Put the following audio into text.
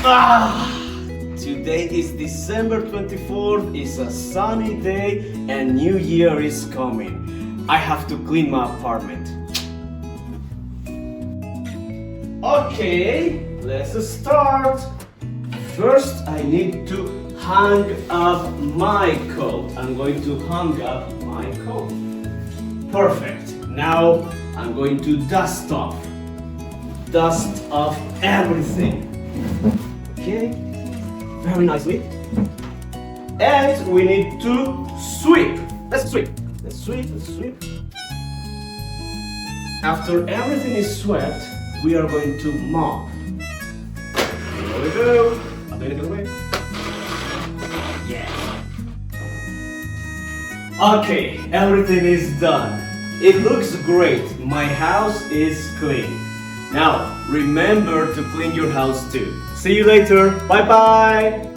Today is December 24th, it's a sunny day and New Year is coming. I have to clean my apartment. Okay, let's start. First, I need to hang up my coat. I'm going to hang up my coat. Perfect. Now, I'm going to dust off everything. Okay, very nicely. And we need to sweep. Let's sweep. After everything is swept, we are going to mop. Here we go. I'm doing it away. Yes. Okay, everything is done. It looks great. My house is clean. Now, remember to clean your house too. See you later. Bye bye.